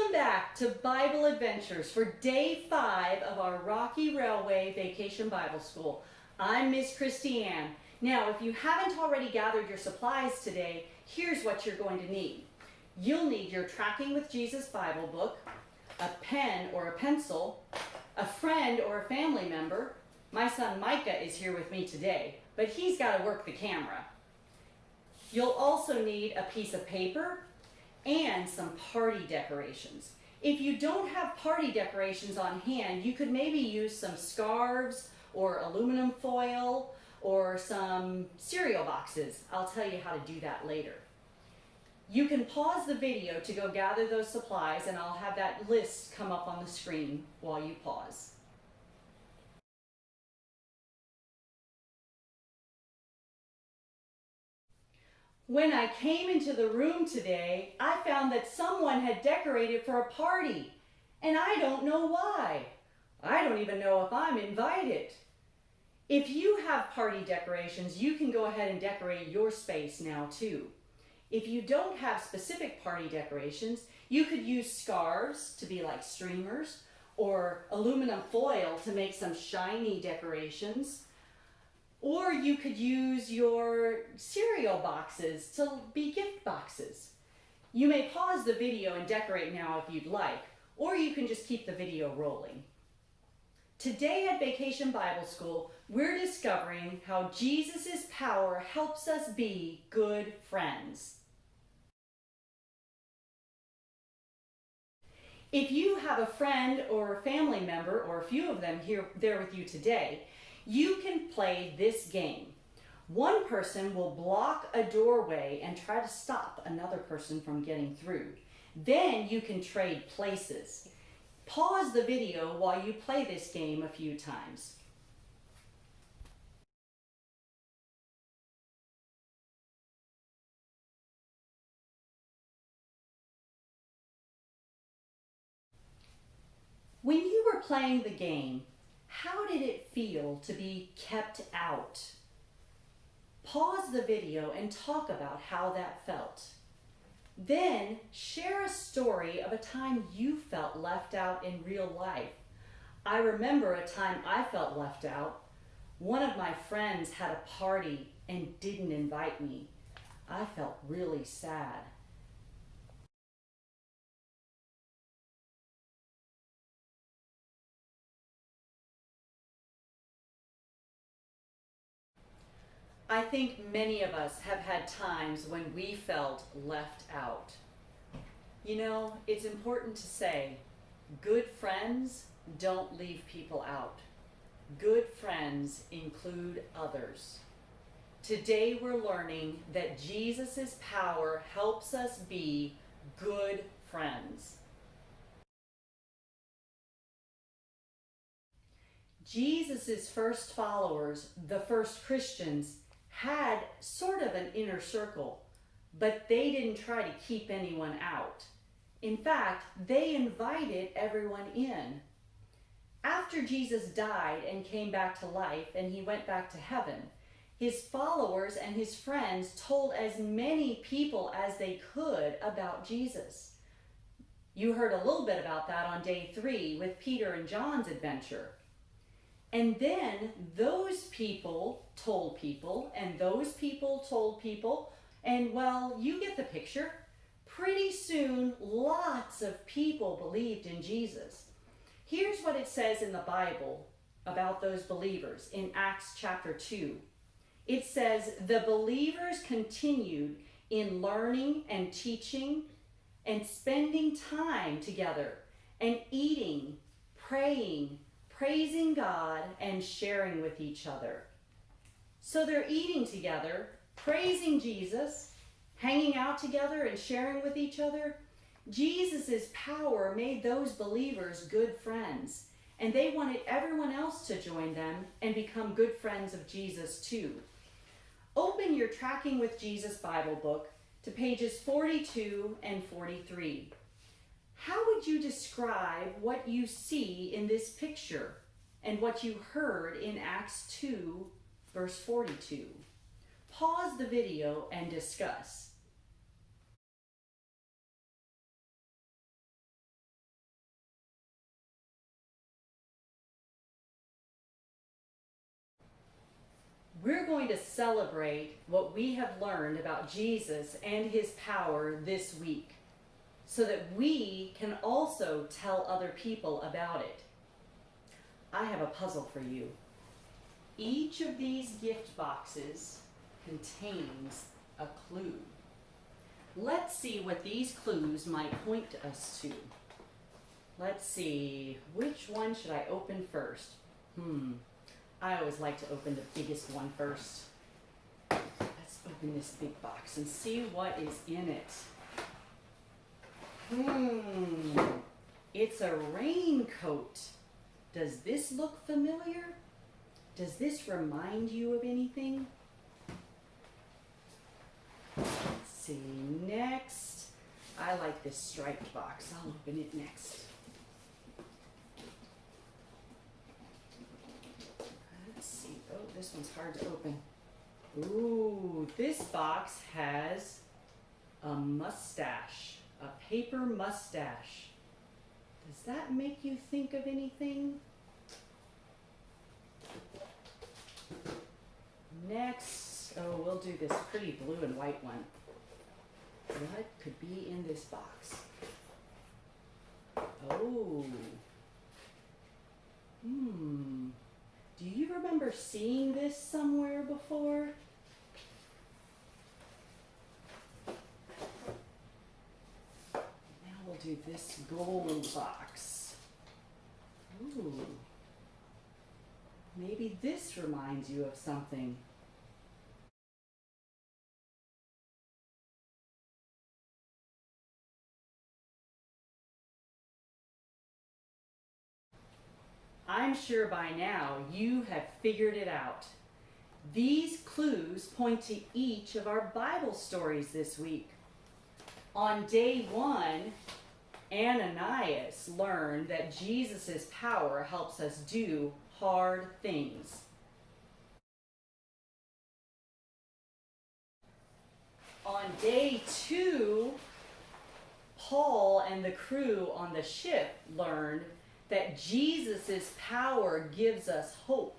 Welcome back to Bible Adventures for day 5 of our Rocky Railway Vacation Bible School. I'm Miss Christy Ann. Now, if you haven't already gathered your supplies today, here's what you're going to need. You'll need your Tracking with Jesus Bible book, a pen or a pencil, a friend or a family member. My son Micah is here with me today, but he's got to work the camera. You'll also need a piece of paper and some party decorations. If you don't have party decorations on hand, you could maybe use some scarves or aluminum foil or some cereal boxes. I'll tell you how to do that later. You can pause the video to go gather those supplies, and I'll have that list come up on the screen while you pause. When I came into the room today, I found that someone had decorated for a party, and I don't know why. I don't even know if I'm invited. If you have party decorations, you can go ahead and decorate your space now too. If you don't have specific party decorations, you could use scarves to be like streamers, or aluminum foil to make some shiny decorations. Or you could use your cereal boxes to be gift boxes. You may pause the video and decorate now if you'd like, or you can just keep the video rolling. Today at Vacation Bible School, we're discovering how Jesus' power helps us be good friends. If you have a friend or a family member, or a few of them there with you today, you can play this game. One person will block a doorway and try to stop another person from getting through. Then you can trade places. Pause the video while you play this game a few times. When you were playing the game, how did it feel to be kept out? Pause the video and talk about how that felt. Then share a story of a time you felt left out in real life. I remember a time I felt left out. One of my friends had a party and didn't invite me. I felt really sad. I think many of us have had times when we felt left out. You know, it's important to say, good friends don't leave people out. Good friends include others. Today we're learning that Jesus' power helps us be good friends. Jesus' first followers, the first Christians, had sort of an inner circle, but they didn't try to keep anyone out. In fact, they invited everyone in. After Jesus died and came back to life and he went back to heaven, his followers and his friends told as many people as they could about Jesus. You heard a little bit about that on day 3 with Peter and John's adventure. And then those people told people, and those people told people, and well, you get the picture. Pretty soon, lots of people believed in Jesus. Here's what it says in the Bible about those believers in Acts chapter 2. It says, the believers continued in learning and teaching and spending time together and eating, praying, praising God, and sharing with each other. So they're eating together, praising Jesus, hanging out together and sharing with each other. Jesus' power made those believers good friends, and they wanted everyone else to join them and become good friends of Jesus too. Open your Tracking with Jesus Bible book to pages 42 and 43. How would you describe what you see in this picture and what you heard in Acts 2, verse 42? Pause the video and discuss. we're going to celebrate what we have learned about Jesus and his power this week so that we can also tell other people about it. I have a puzzle for you. Each of these gift boxes contains a clue. Let's see what these clues might point us to. Let's see, which one should I open first? I always like to open the biggest one first. Let's open this big box and see what is in it. It's a raincoat. Does this look familiar? Does this remind you of anything? Let's see, next. I like this striped box. I'll open it next. Let's see. Oh, this one's hard to open. Ooh, this box has a mustache, a paper mustache. Does that make you think of anything? Next, oh, we'll do this pretty blue and white one. What could be in this box? Oh. Do you remember seeing this somewhere before? Now we'll do this gold box. Ooh. Maybe this reminds you of something. I'm sure by now you have figured it out. These clues point to each of our Bible stories this week. On day 1, Ananias learned that Jesus' power helps us do hard things. On day 2, Paul and the crew on the ship learned that Jesus' power gives us hope.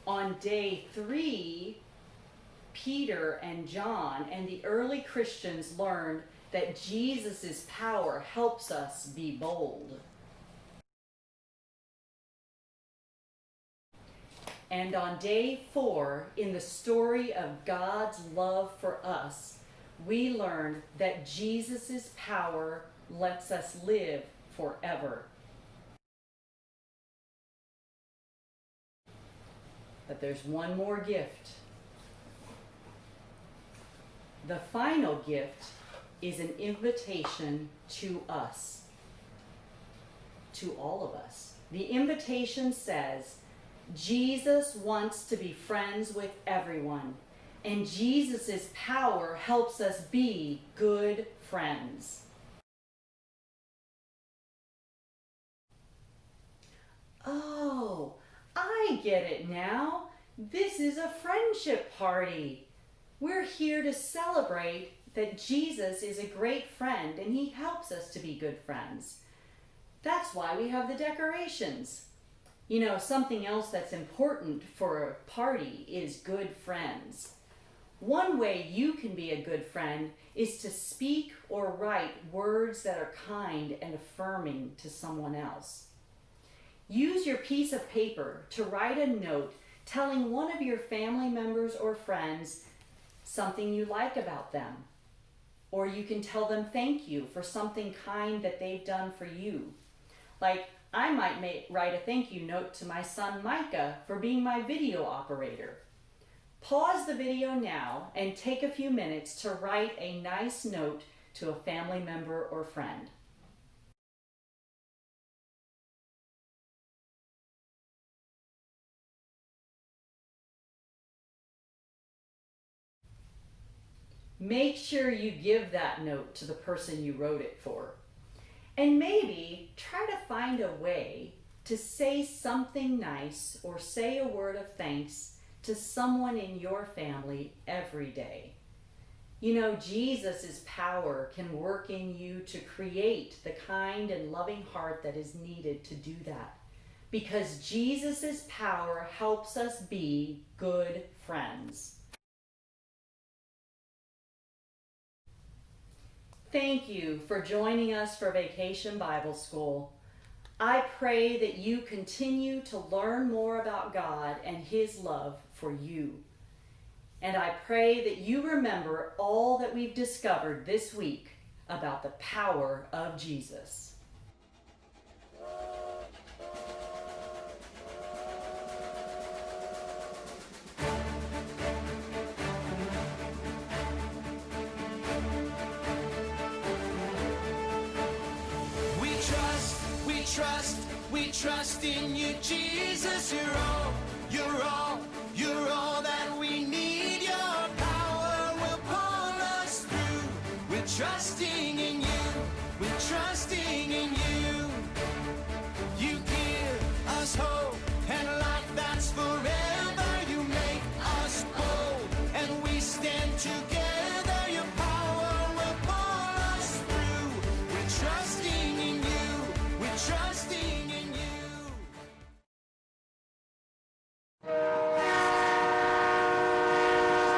On day 3, Peter and John and the early Christians learned that Jesus' power helps us be bold. And on day 4, in the story of God's love for us, we learned that Jesus' power lets us live forever. But there's one more gift. The final gift is an invitation to us, to all of us. The invitation says, Jesus wants to be friends with everyone, and Jesus' power helps us be good friends. Oh, I get it now. This is a friendship party. We're here to celebrate that Jesus is a great friend and he helps us to be good friends. That's why we have the decorations. You know, something else that's important for a party is good friends. One way you can be a good friend is to speak or write words that are kind and affirming to someone else. Use your piece of paper to write a note telling one of your family members or friends something you like about them. Or you can tell them thank you for something kind that they've done for you. Like, I might write a thank you note to my son Micah for being my video operator. Pause the video now and take a few minutes to write a nice note to a family member or friend. Make sure you give that note to the person you wrote it for. And maybe try to find a way to say something nice or say a word of thanks to someone in your family every day. You know, Jesus' power can work in you to create the kind and loving heart that is needed to do that. because Jesus' power helps us be good friends. Thank you for joining us for Vacation Bible School. I pray that you continue to learn more about God and His love for you. And I pray that you remember all that we've discovered this week about the power of Jesus. We trust in you, Jesus. You're all that we need. Your power will pull us through. We're trusting in you. We trust